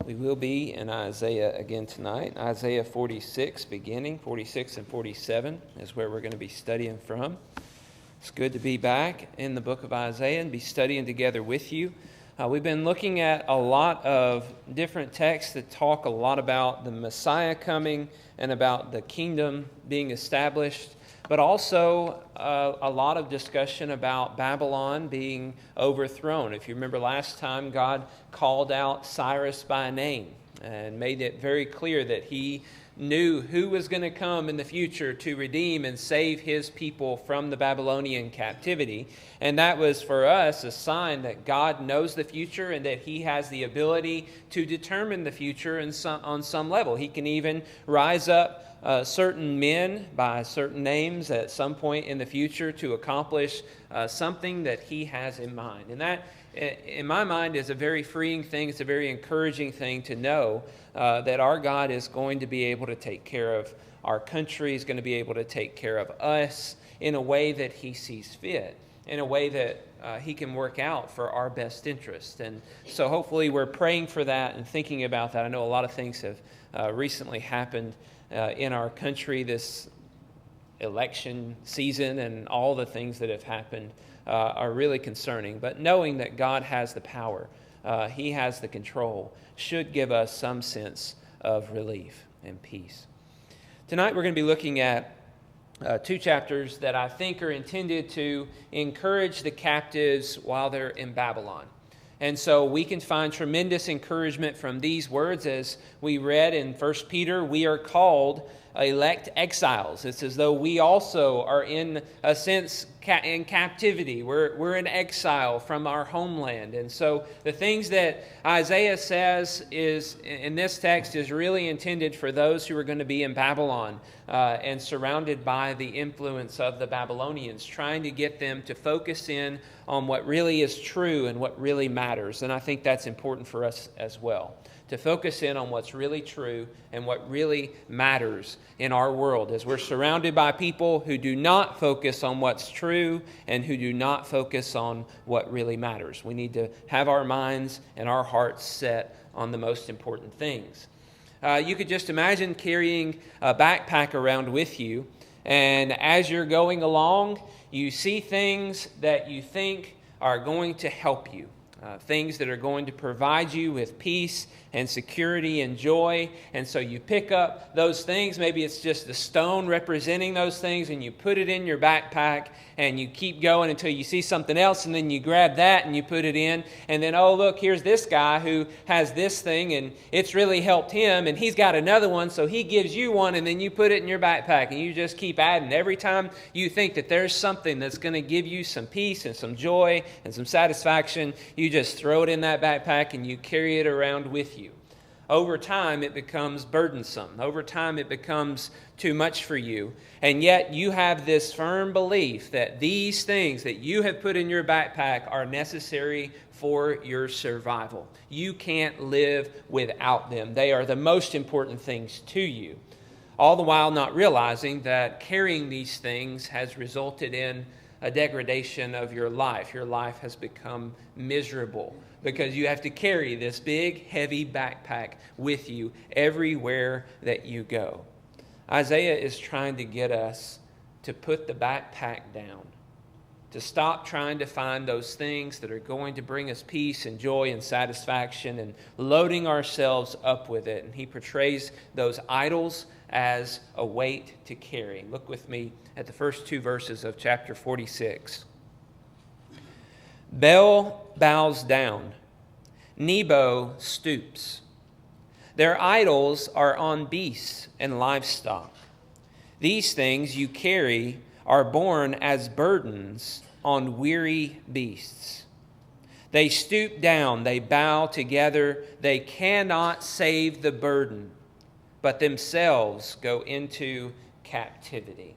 We will be in Isaiah again tonight. Isaiah 46 beginning, 46 and 47 is where we're going to be studying from. It's good to be back in the book of Isaiah and be studying together with you. We've been looking at a lot of different texts that talk a lot about the Messiah coming and about the kingdom being established, but also a lot of discussion about Babylon being overthrown. If you remember last time, God called out Cyrus by name and made it very clear that he knew who was going to come in the future to redeem and save his people from the Babylonian captivity. And that was for us a sign that God knows the future and that he has the ability to determine the future on some level. He can even rise up certain men by certain names at some point in the future to accomplish something that he has in mind. And that, in my mind, is a very freeing thing. It's a very encouraging thing to know that our God is going to be able to take care of our country, is going to be able to take care of us in a way that he sees fit, in a way that he can work out for our best interest. And so hopefully we're praying for that and thinking about that. I know a lot of things have recently happened in our country, this election season, and all the things that have happened are really concerning. But knowing that God has the power, he has the control, should give us some sense of relief and peace. Tonight we're going to be looking at two chapters that I think are intended to encourage the captives while they're in Babylon. And so we can find tremendous encouragement from these words. As we read in 1 Peter, we are called elect exiles. It's as though we also are in a sense in captivity. We're in exile from our homeland. And so the things that Isaiah says is in this text is really intended for those who are going to be in Babylon and surrounded by the influence of the Babylonians, trying to get them to focus in on what really is true and what really matters. And I think that's important for us as well, to focus in on what's really true and what really matters in our world, as we're surrounded by people who do not focus on what's true and who do not focus on what really matters. We need to have our minds and our hearts set on the most important things. You could just imagine carrying a backpack around with you, and as you're going along, you see things that you think are going to help you. Things that are going to provide you with peace and security and joy. And so you pick up those things. Maybe it's just the stone representing those things, and you put it in your backpack and you keep going until you see something else, and then you grab that and you put it in. And then, oh, look, here's this guy who has this thing and it's really helped him, and he's got another one, so he gives you one, and then you put it in your backpack, and you just keep adding. Every time you think that there's something that's going to give you some peace and some joy and some satisfaction, you just throw it in that backpack and you carry it around with you. Over time, it becomes burdensome. Over time, it becomes too much for you. And yet, you have this firm belief that these things that you have put in your backpack are necessary for your survival. You can't live without them. They are the most important things to you. All the while not realizing that carrying these things has resulted in a degradation of your life. Your life has become miserable because you have to carry this big, heavy backpack with you everywhere that you go. Isaiah is trying to get us to put the backpack down, to stop trying to find those things that are going to bring us peace and joy and satisfaction and loading ourselves up with it. And he portrays those idols as a weight to carry. Look with me at the first two verses of chapter 46. Bel bows down, Nebo stoops. Their idols are on beasts and livestock. These things you carry are borne as burdens on weary beasts. They stoop down, they bow together, they cannot save the burden, but themselves go into captivity.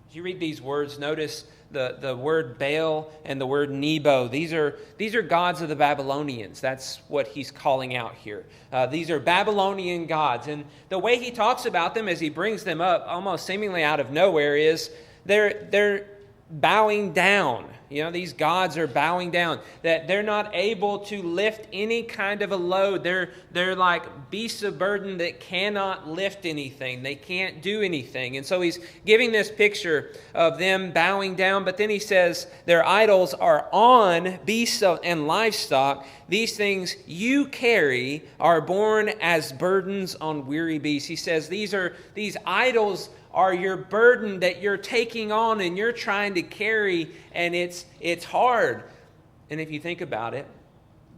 As you read these words, notice the word Baal and the word Nebo. These are gods of the Babylonians. That's what he's calling out here. These are Babylonian gods. And the way he talks about them as he brings them up, almost seemingly out of nowhere, is they're bowing down. These gods are bowing down, that they're not able to lift any kind of a load. They're like beasts of burden that cannot lift anything. They can't do anything. And so he's giving this picture of them bowing down, but then he says their idols are on beasts and livestock. These things you carry are borne as burdens on weary beasts. He says these idols are your burden that you're taking on and you're trying to carry, and it's hard. And if you think about it,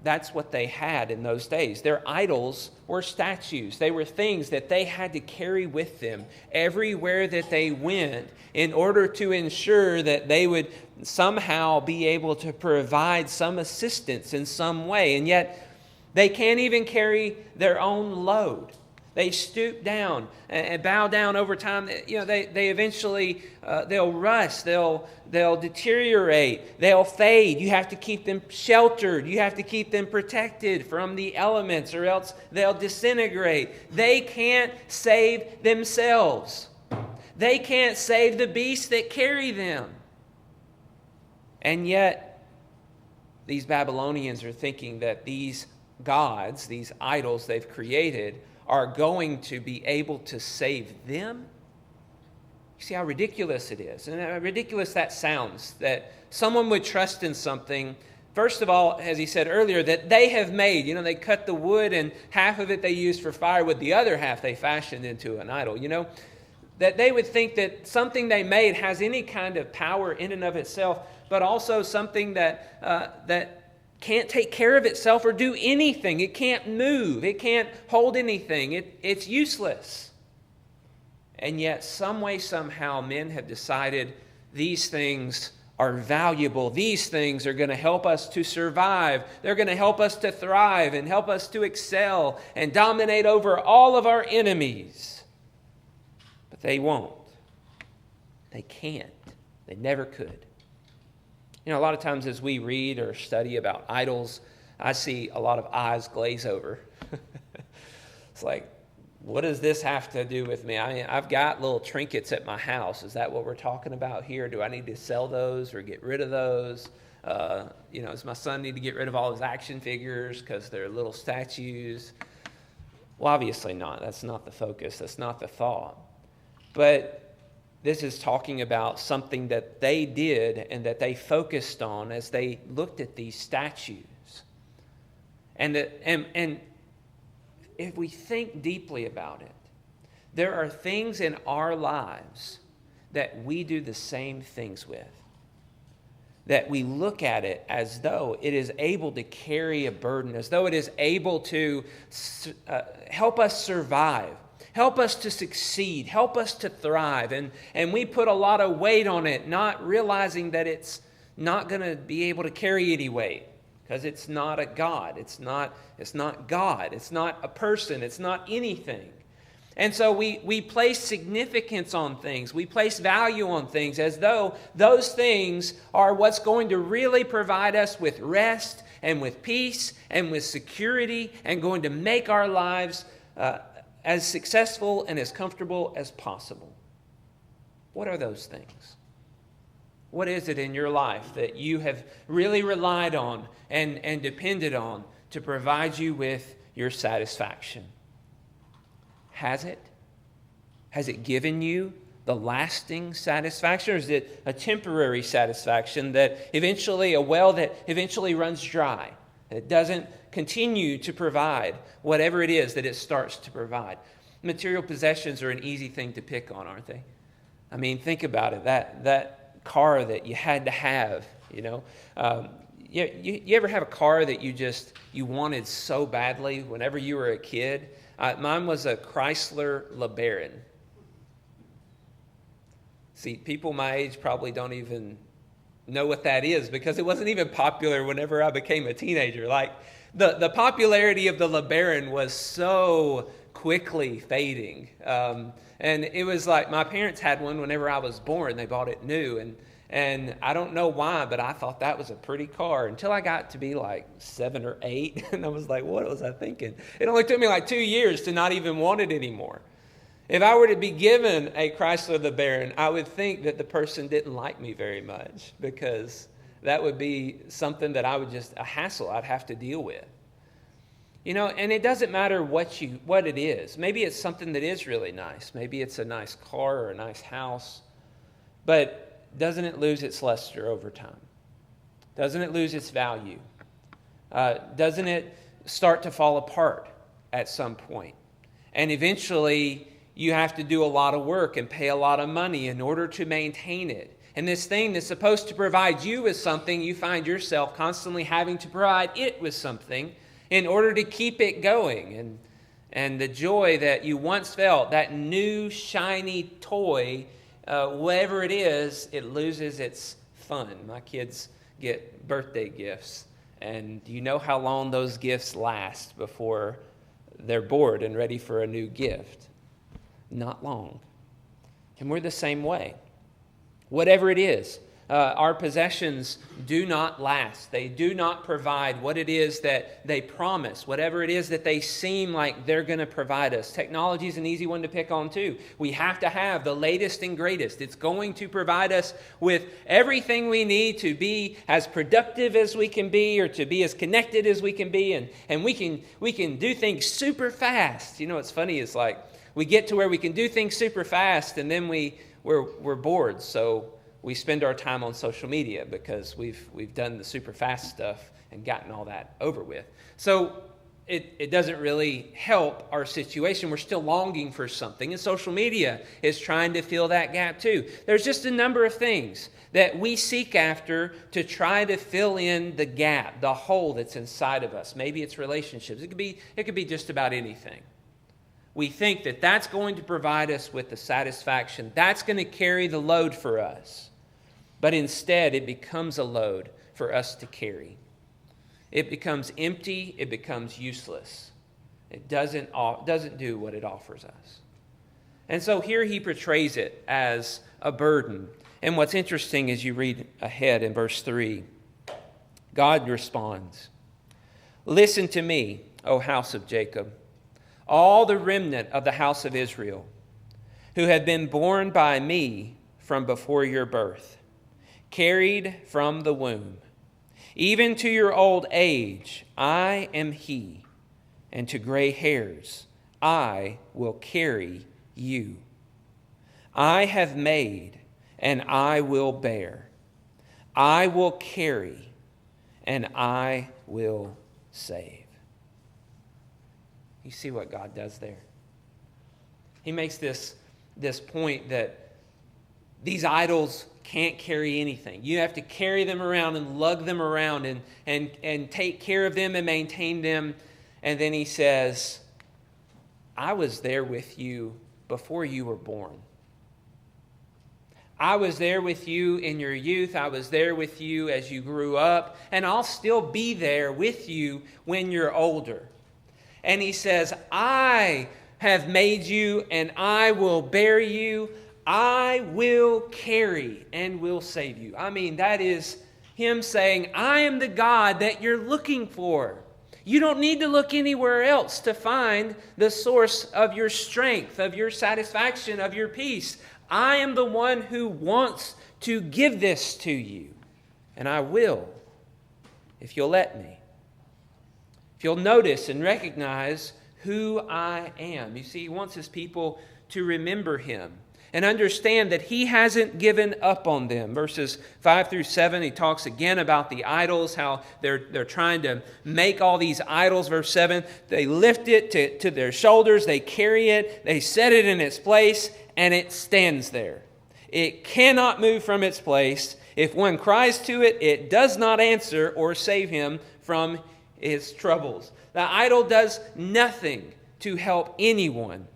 that's what they had in those days. Their idols were statues. They were things that they had to carry with them everywhere that they went in order to ensure that they would somehow be able to provide some assistance in some way. And yet they can't even carry their own load. They stoop down and bow down over time. They eventually, they'll rust, they'll deteriorate, they'll fade. You have to keep them sheltered. You have to keep them protected from the elements, or else they'll disintegrate. They can't save themselves. They can't save the beasts that carry them. And yet, these Babylonians are thinking that these gods, these idols they've created, are going to be able to save them. You see how ridiculous it is, and how ridiculous that sounds, that someone would trust in something, first of all, as he said earlier, that they have made. They cut the wood, and half of it they used for firewood, the other half they fashioned into an idol. That they would think that something they made has any kind of power in and of itself, but also something that can't take care of itself or do anything. It can't move. It can't hold anything. It's useless. And yet, some way, somehow, men have decided these things are valuable. These things are going to help us to survive. They're going to help us to thrive and help us to excel and dominate over all of our enemies. But they won't. They can't. They never could. A lot of times as we read or study about idols, I see a lot of eyes glaze over. It's like, what does this have to do with me? I've got little trinkets at my house. Is that what we're talking about here? Do I need to sell those or get rid of those? Does my son need to get rid of all his action figures because they're little statues? Well, obviously not. That's not the focus. That's not the thought. But this is talking about something that they did and that they focused on as they looked at these statues. And if we think deeply about it, there are things in our lives that we do the same things with. That we look at it as though it is able to carry a burden, as though it is able to help us survive. Help us to succeed. Help us to thrive. And we put a lot of weight on it, not realizing that it's not going to be able to carry any weight because it's not a God. It's not God. It's not a person. It's not anything. And so we place significance on things. We place value on things as though those things are what's going to really provide us with rest and with peace and with security and going to make our lives as successful and as comfortable as possible. What are those things? What is it in your life that you have really relied on and depended on to provide you with your satisfaction? Has it? Has it given you the lasting satisfaction, or is it a temporary satisfaction that eventually, a well that eventually runs dry? It doesn't continue to provide whatever it is that it starts to provide. Material possessions are an easy thing to pick on, aren't they? I mean, think about it. That car that you had to have, you ever have a car that you wanted so badly whenever you were a kid? Mine was a Chrysler LeBaron. See, people my age probably don't even know what that is because it wasn't even popular whenever I became a teenager. Like, the popularity of the LeBaron was so quickly fading. And it was like my parents had one whenever I was born. They bought it new. And I don't know why, but I thought that was a pretty car until I got to be like 7 or 8. And I was like, what was I thinking? It only took me like 2 years to not even want it anymore. If I were to be given a Chrysler LeBaron, I would think that the person didn't like me very much, because that would be something that a hassle I'd have to deal with. And it doesn't matter what it is. Maybe it's something that is really nice. Maybe it's a nice car or a nice house. But doesn't it lose its luster over time? Doesn't it lose its value? Doesn't it start to fall apart at some point? And eventually, you have to do a lot of work and pay a lot of money in order to maintain it. And this thing that's supposed to provide you with something, you find yourself constantly having to provide it with something in order to keep it going. And the joy that you once felt, that new shiny toy, whatever it is, it loses its fun. My kids get birthday gifts, and do you know how long those gifts last before they're bored and ready for a new gift? Not long. And we're the same way. Whatever it is, our possessions do not last. They do not provide what it is that they promise, whatever it is that they seem like they're going to provide us. Technology is an easy one to pick on too. We have to have the latest and greatest. It's going to provide us with everything we need to be as productive as we can be, or to be as connected as we can be, and we can do things super fast. What's funny is, like, we get to where we can do things super fast, and then we're bored. So we spend our time on social media because we've done the super fast stuff and gotten all that over with. So it doesn't really help our situation. We're still longing for something, and social media is trying to fill that gap too. There's just a number of things that we seek after to try to fill in the gap, the hole that's inside of us. Maybe it's relationships. It could be just about anything. We think that that's going to provide us with the satisfaction. That's going to carry the load for us. But instead, it becomes a load for us to carry. It becomes empty. It becomes useless. It doesn't do what it offers us. And so here he portrays it as a burden. And what's interesting is you read ahead in verse 3, God responds, "Listen to me, O house of Jacob, all the remnant of the house of Israel, who have been born by me from before your birth, carried from the womb. Even to your old age, I am he, and to gray hairs, I will carry you. I have made, and I will bear. I will carry, and I will save." You see what God does there? He makes this point that these idols can't carry anything. You have to carry them around and lug them around and take care of them and maintain them. And then he says, I was there with you before you were born. I was there with you in your youth. I was there with you as you grew up. And I'll still be there with you when you're older. And he says, I have made you, and I will bear you. I will carry and will save you. I mean, that is him saying, I am the God that you're looking for. You don't need to look anywhere else to find the source of your strength, of your satisfaction, of your peace. I am the one who wants to give this to you. And I will, if you'll let me. If you'll notice and recognize who I am. You see, he wants his people to remember him and understand that he hasn't given up on them. Verses 5 through 7, he talks again about the idols, how they're trying to make all these idols. Verse 7, they lift it to their shoulders, they carry it, they set it in its place, and it stands there. It cannot move from its place. If one cries to it, it does not answer or save him from his troubles. The idol does nothing to help anyone,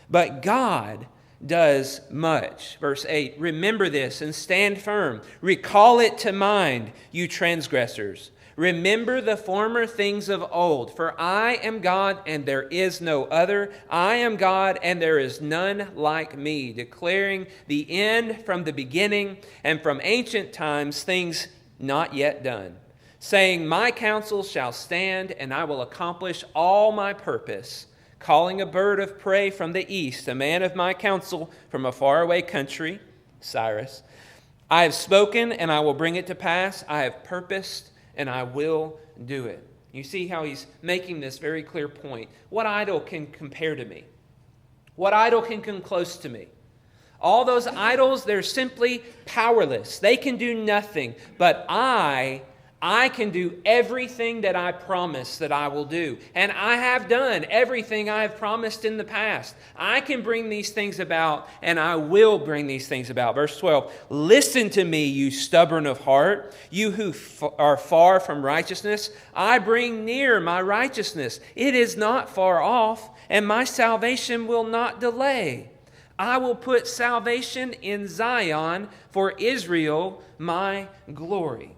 but God does much. Verse 8, remember this and stand firm. Recall it to mind, you transgressors. Remember the former things of old, for I am God and there is no other. I am God and there is none like me, declaring the end from the beginning and from ancient times things not yet done, saying, my counsel shall stand and I will accomplish all my purpose. calling a bird of prey from the east, a man of my counsel from a faraway country, Cyrus. I have spoken, and I will bring it to pass. I have purposed, and I will do it. You see how he's making this very clear point. What idol can compare to me? What idol can come close to me? All those idols, they're simply powerless. They can do nothing. But I can do everything that I promise that I will do. And I have done everything I have promised in the past. I can bring these things about, and I will bring these things about. Verse 12, listen to me, you stubborn of heart, you who are far from righteousness. I bring near my righteousness. It is not far off, and my salvation will not delay. I will put salvation in Zion for Israel, my glory.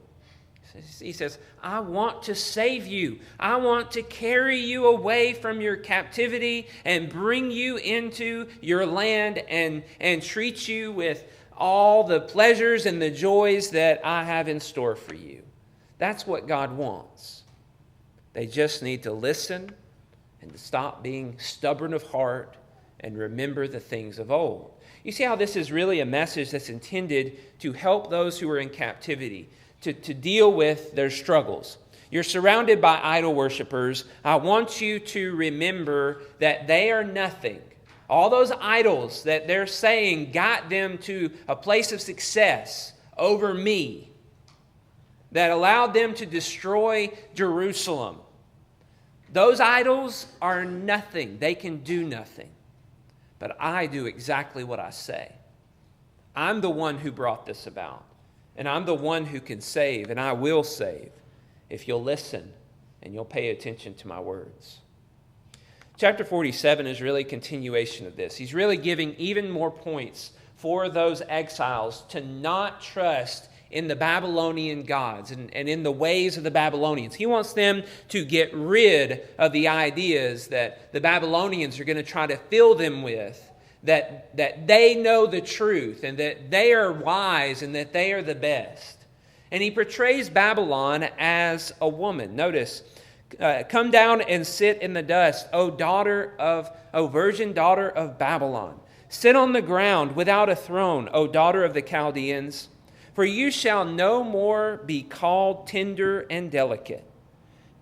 He says, I want to save you. I want to carry you away from your captivity and bring you into your land and treat you with all the pleasures and the joys that I have in store for you. That's what God wants. They just need to listen and to stop being stubborn of heart and remember the things of old. You see how this is really a message that's intended to help those who are in captivity, to deal with their struggles. You're surrounded by idol worshipers. I want you to remember that they are nothing. All those idols that they're saying got them to a place of success over me, that allowed them to destroy Jerusalem. Those idols are nothing. They can do nothing. But I do exactly what I say. I'm the one who brought this about. And I'm the one who can save, and I will save if you'll listen and you'll pay attention to my words. Chapter 47 is really a continuation of this. He's really giving even more points for those exiles to not trust in the Babylonian gods and in the ways of the Babylonians. He wants them to get rid of the ideas that the Babylonians are going to try to fill them with, that they know the truth and that they are wise and that they are the best. And he portrays Babylon as a woman. Notice, come down and sit in the dust, O virgin daughter of Babylon. Sit on the ground without a throne, O daughter of the Chaldeans. For you shall no more be called tender and delicate.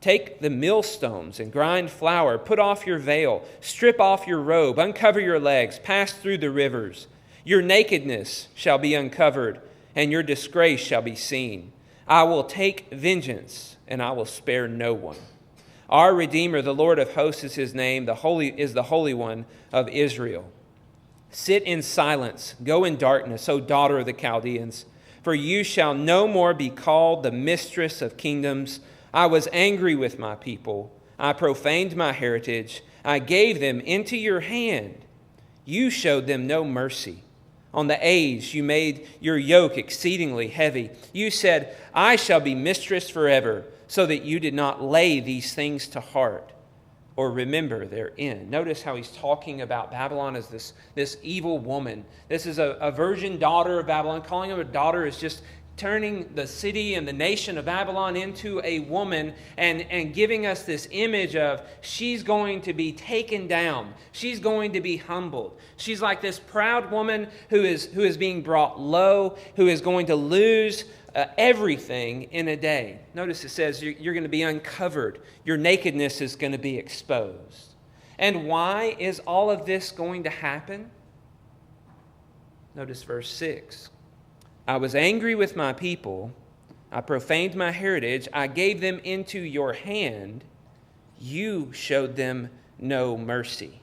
Take the millstones and grind flour. Put off your veil. Strip off your robe. Uncover your legs. Pass through the rivers. Your nakedness shall be uncovered, and your disgrace shall be seen. I will take vengeance, and I will spare no one. Our Redeemer, the Lord of hosts is his name. The Holy One of Israel. Sit in silence. Go in darkness, O daughter of the Chaldeans. For you shall no more be called the mistress of kingdoms. I was angry with my people. I profaned my heritage. I gave them into your hand. You showed them no mercy. On the aged you made your yoke exceedingly heavy. You said, I shall be mistress forever, so that you did not lay these things to heart or remember their end. Notice how he's talking about Babylon as this evil woman. This is a virgin daughter of Babylon. Calling her a daughter is just turning the city and the nation of Babylon into a woman and giving us this image of she's going to be taken down. She's going to be humbled. She's like this proud woman who is being brought low, who is going to lose everything in a day. Notice it says you're going to be uncovered. Your nakedness is going to be exposed. And why is all of this going to happen? Notice verse 6. I was angry with my people. I profaned my heritage. I gave them into your hand. You showed them no mercy.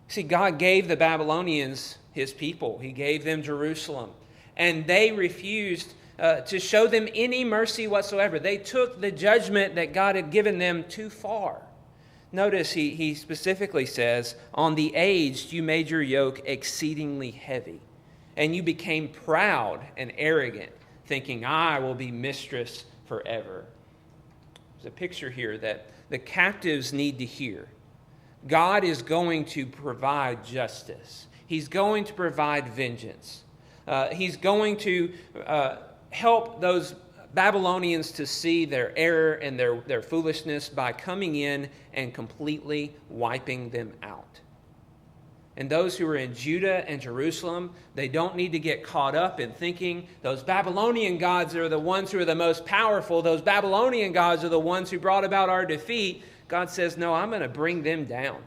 See, God gave the Babylonians his people. He gave them Jerusalem. And they refused to show them any mercy whatsoever. They took the judgment that God had given them too far. Notice he specifically says, on the aged you made your yoke exceedingly heavy. And you became proud and arrogant, thinking, I will be mistress forever. There's a picture here that the captives need to hear. God is going to provide justice. He's going to provide vengeance. He's going to help those Babylonians to see their error and their foolishness by coming in and completely wiping them out. And those who are in Judah and Jerusalem, they don't need to get caught up in thinking those Babylonian gods are the ones who are the most powerful. Those Babylonian gods are the ones who brought about our defeat. God says, no, I'm going to bring them down.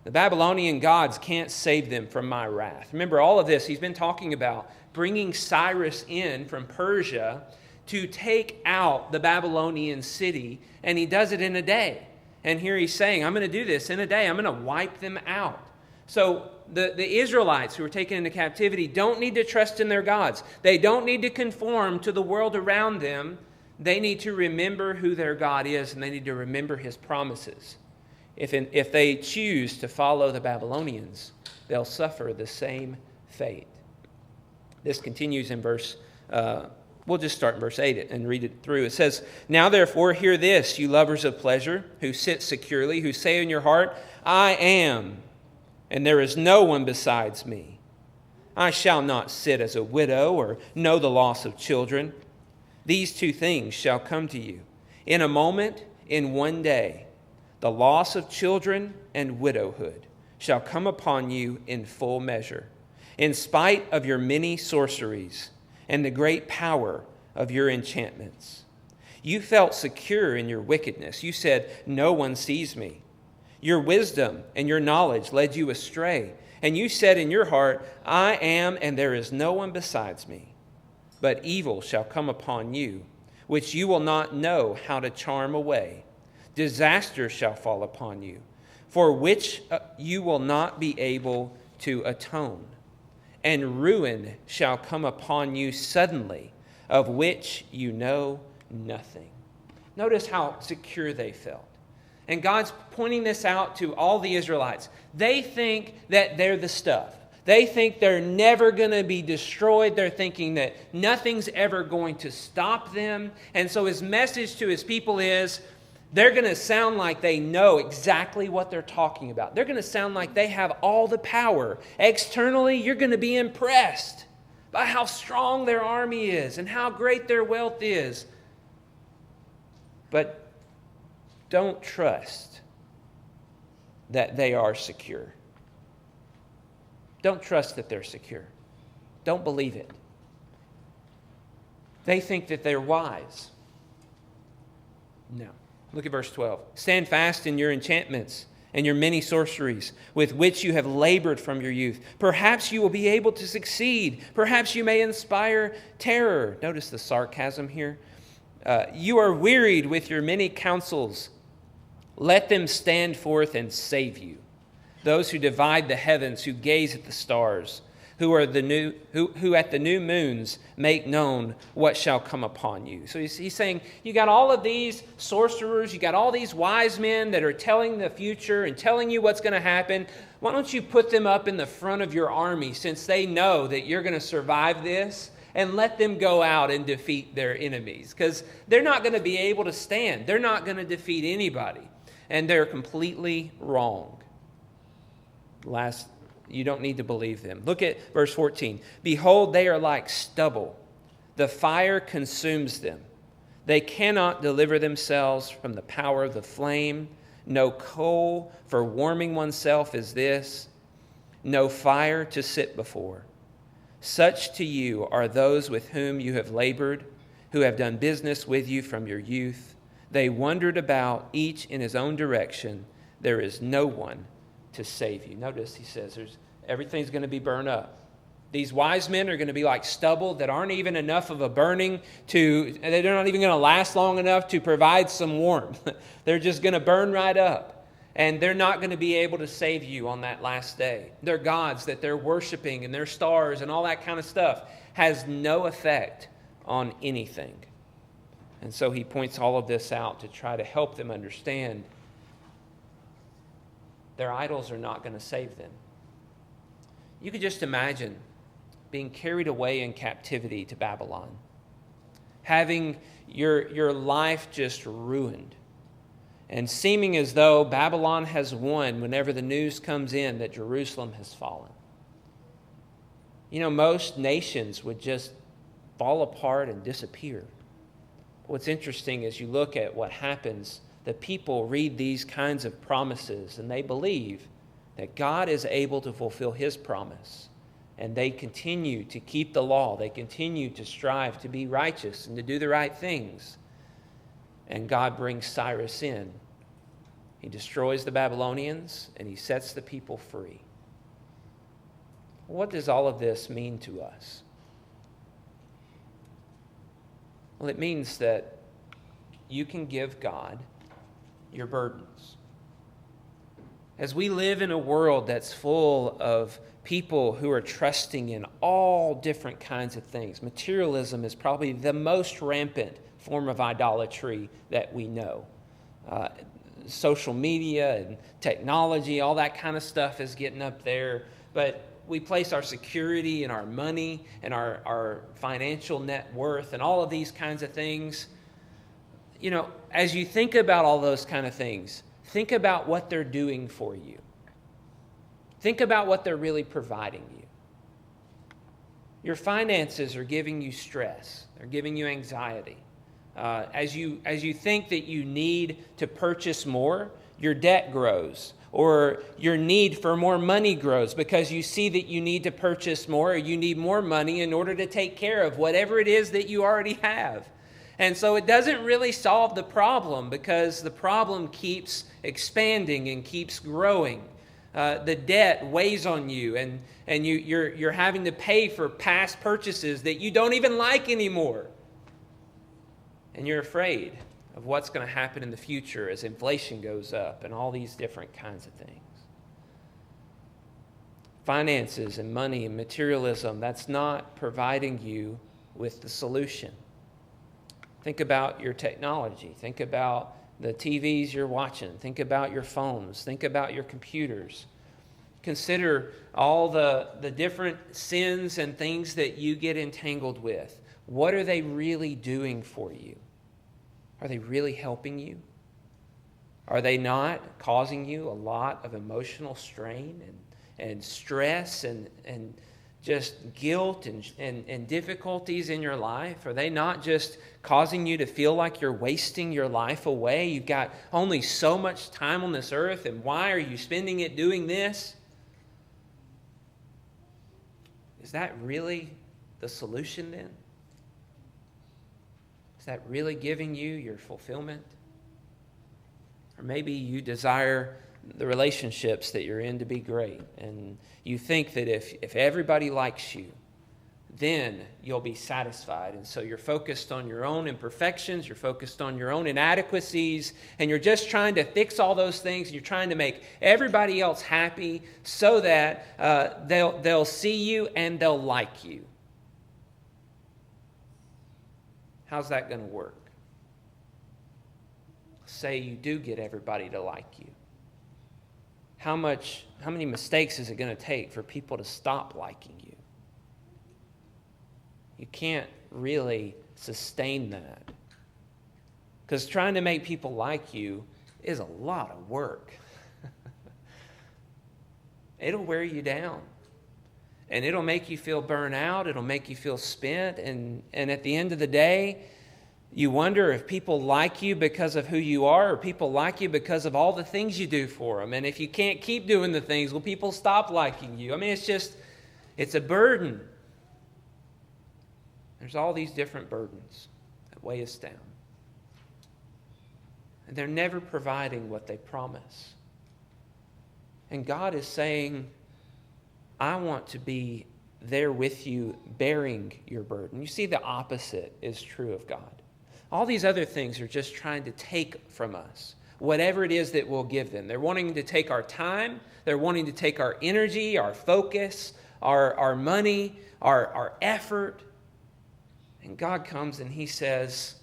The Babylonian gods can't save them from my wrath. Remember, all of this he's been talking about bringing Cyrus in from Persia to take out the Babylonian city, and he does it in a day. And here he's saying, I'm going to do this in a day. I'm going to wipe them out. So the Israelites who were taken into captivity don't need to trust in their gods. They don't need to conform to the world around them. They need to remember who their God is, and they need to remember his promises. If they choose to follow the Babylonians, they'll suffer the same fate. This continues in we'll just start in verse 8 and read it through. It says, now therefore hear this, you lovers of pleasure, who sit securely, who say in your heart, I am, and there is no one besides me. I shall not sit as a widow or know the loss of children. These two things shall come to you. In a moment, in one day, the loss of children and widowhood shall come upon you in full measure, in spite of your many sorceries and the great power of your enchantments. You felt secure in your wickedness. You said, no one sees me. Your wisdom and your knowledge led you astray. And you said in your heart, I am, and there is no one besides me. But evil shall come upon you, which you will not know how to charm away. Disaster shall fall upon you, for which you will not be able to atone. And ruin shall come upon you suddenly, of which you know nothing. Notice how secure they felt. And God's pointing this out to all the Israelites. They think that they're the stuff. They think they're never going to be destroyed. They're thinking that nothing's ever going to stop them. And so his message to his people is, they're going to sound like they know exactly what they're talking about. They're going to sound like they have all the power. Externally, you're going to be impressed by how strong their army is and how great their wealth is. But don't trust that they are secure. Don't trust that they're secure. Don't believe it. They think that they're wise. No. Look at verse 12. Stand fast in your enchantments and your many sorceries with which you have labored from your youth. Perhaps you will be able to succeed. Perhaps you may inspire terror. Notice the sarcasm here. You are wearied with your many counsels. Let them stand forth and save you. Those who divide the heavens, who gaze at the stars, who at the new moons make known what shall come upon you. So he's saying, you got all of these sorcerers, you got all these wise men that are telling the future and telling you what's going to happen. Why don't you put them up in the front of your army, since they know that you're going to survive this, and let them go out and defeat their enemies? Because they're not going to be able to stand. They're not going to defeat anybody. And they're completely wrong. You don't need to believe them. Look at verse 14. Behold, they are like stubble. The fire consumes them. They cannot deliver themselves from the power of the flame. No coal for warming oneself is this. No fire to sit before. Such to you are those with whom you have labored, who have done business with you from your youth. They wandered about, each in his own direction. There is no one to save you. Notice he says everything's going to be burned up. These wise men are going to be like stubble that aren't even enough of a burning they're not even going to last long enough to provide some warmth. They're just going to burn right up. And they're not going to be able to save you on that last day. Their gods that they're worshiping and their stars and all that kind of stuff has no effect on anything. And so he points all of this out to try to help them understand their idols are not going to save them. You could just imagine being carried away in captivity to Babylon, having your life just ruined, and seeming as though Babylon has won whenever the news comes in that Jerusalem has fallen. You know, most nations would just fall apart and disappear. what's interesting is you look at what happens. The people read these kinds of promises and they believe that God is able to fulfill his promise. And they continue to keep the law. They continue to strive to be righteous and to do the right things. And God brings Cyrus in. He destroys the Babylonians and he sets the people free. What does all of this mean to us? Well, it means that you can give God your burdens. As we live in a world that's full of people who are trusting in all different kinds of things, materialism is probably the most rampant form of idolatry that we know. Social media and technology, all that kind of stuff is getting up there. But we place our security in our money and our financial net worth and all of these kinds of things. You know, as you think about all those kind of things, think about what they're doing for you. Think about what they're really providing you. Your finances are giving you stress. They're giving you anxiety. As you think that you need to purchase more, your debt grows, or your need for more money grows because you see that you need to purchase more, or you need more money in order to take care of whatever it is that you already have. And so it doesn't really solve the problem because the problem keeps expanding and keeps growing. The debt weighs on you, and you're having to pay for past purchases that you don't even like anymore. And you're afraid of what's going to happen in the future as inflation goes up and all these different kinds of things. Finances and money and materialism, that's not providing you with the solution. Think about your technology. Think about the TVs you're watching. Think about your phones. Think about your computers. Consider all the different sins and things that you get entangled with. What are they really doing for you? Are they really helping you? Are they not causing you a lot of emotional strain and stress and just guilt and difficulties in your life? Are they not just causing you to feel like you're wasting your life away? You've got only so much time on this earth, and why are you spending it doing this? Is that really the solution then? Is that really giving you your fulfillment? Or maybe you desire the relationships that you're in to be great, and you think that if everybody likes you, then you'll be satisfied. And so you're focused on your own imperfections, you're focused on your own inadequacies, and you're just trying to fix all those things, and you're trying to make everybody else happy so that they'll see you and they'll like you. How's that going to work? Say you do get everybody to like you. How many mistakes is it going to take for people to stop liking you? You can't really sustain that. Because trying to make people like you is a lot of work. It'll wear you down. And it'll make you feel burnt out. It'll make you feel spent. And at the end of the day, you wonder if people like you because of who you are, or people like you because of all the things you do for them. And if you can't keep doing the things, will people stop liking you? I mean, it's a burden. There's all these different burdens that weigh us down. And they're never providing what they promise. And God is saying, I want to be there with you, bearing your burden. You see, the opposite is true of God. All these other things are just trying to take from us whatever it is that we'll give them. They're wanting to take our time. They're wanting to take our energy, our focus, our money, our effort. And God comes and he says,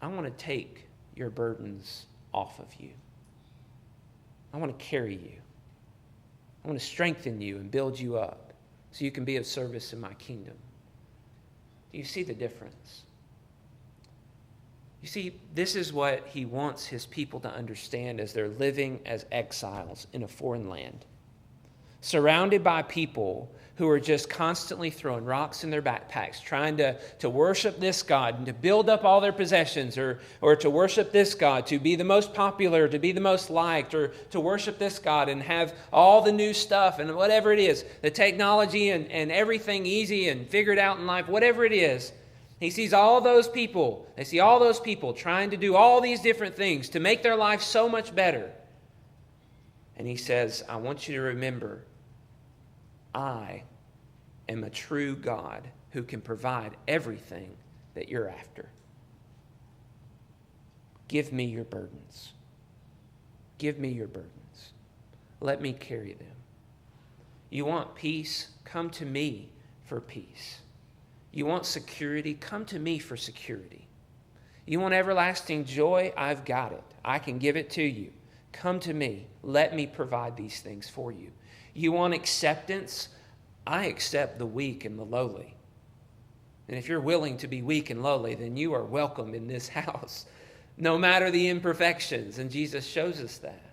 I want to take your burdens off of you. I want to carry you. I want to strengthen you and build you up so you can be of service in my kingdom. Do you see the difference? You see, this is what he wants his people to understand as they're living as exiles in a foreign land. surrounded by people who are just constantly throwing rocks in their backpacks, trying to worship this God and to build up all their possessions, or to worship this God, to be the most popular, to be the most liked, or to worship this God and have all the new stuff and whatever it is, the technology and everything easy and figured out in life, whatever it is. He sees all those people. They see all those people trying to do all these different things to make their life so much better. And he says, I want you to remember, I am a true God who can provide everything that you're after. Give me your burdens. Give me your burdens. Let me carry them. You want peace? Come to me for peace. You want security? Come to me for security. You want everlasting joy? I've got it. I can give it to you. Come to me. Let me provide these things for you. You want acceptance? I accept the weak and the lowly. And if you're willing to be weak and lowly, then you are welcome in this house, no matter the imperfections. And Jesus shows us that.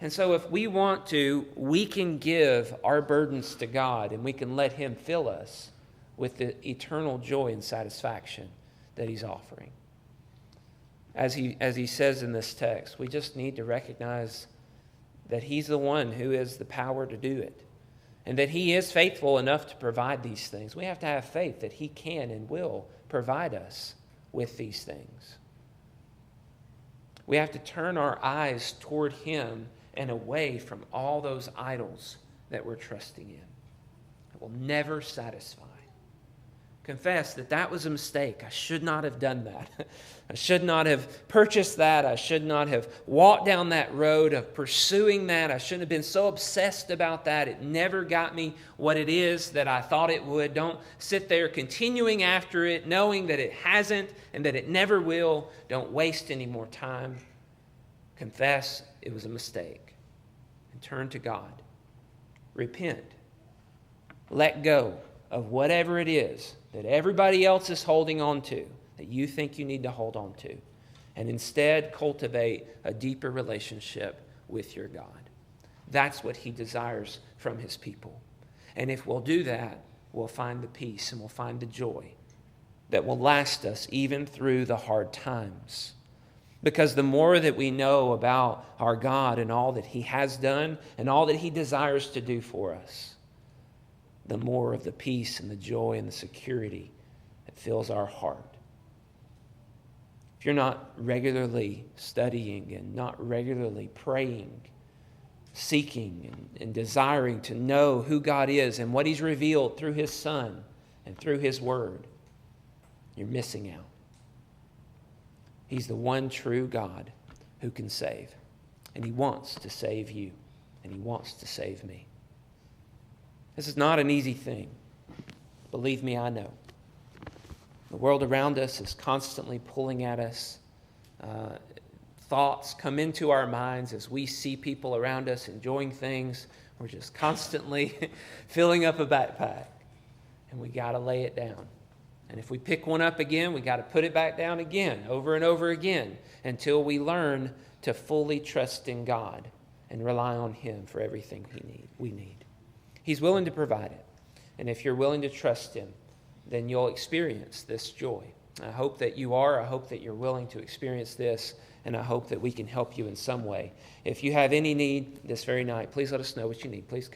And so if we want to, we can give our burdens to God and we can let Him fill us with the eternal joy and satisfaction that He's offering. As he says in this text, we just need to recognize that He's the one who has the power to do it, and that He is faithful enough to provide these things. We have to have faith that He can and will provide us with these things. We have to turn our eyes toward Him and away from all those idols that we're trusting in. It will never satisfy. Confess that was a mistake. I should not have done that. I should not have purchased that. I should not have walked down that road of pursuing that. I shouldn't have been so obsessed about that. It never got me what it is that I thought it would. Don't sit there continuing after it, knowing that it hasn't and that it never will. Don't waste any more time. Confess it was a mistake and turn to God. Repent. Let go of whatever it is that everybody else is holding on to, that you think you need to hold on to, and instead cultivate a deeper relationship with your God. That's what He desires from His people. And if we'll do that, we'll find the peace and we'll find the joy that will last us even through the hard times. Because the more that we know about our God and all that He has done and all that He desires to do for us, the more of the peace and the joy and the security that fills our heart. If you're not regularly studying and not regularly praying, seeking and desiring to know who God is and what He's revealed through His Son and through His Word, you're missing out. He's the one true God who can save. And He wants to save you. And He wants to save me. This is not an easy thing. Believe me, I know. The world around us is constantly pulling at us. Thoughts come into our minds as we see people around us enjoying things. We're just constantly filling up a backpack. And we got to lay it down. And if we pick one up again, we got to put it back down again, over and over again, until we learn to fully trust in God and rely on Him for everything we need. He's willing to provide it. And if you're willing to trust Him, then you'll experience this joy. I hope that you are. I hope that you're willing to experience this. And I hope that we can help you in some way. If you have any need this very night, please let us know what you need. Please come.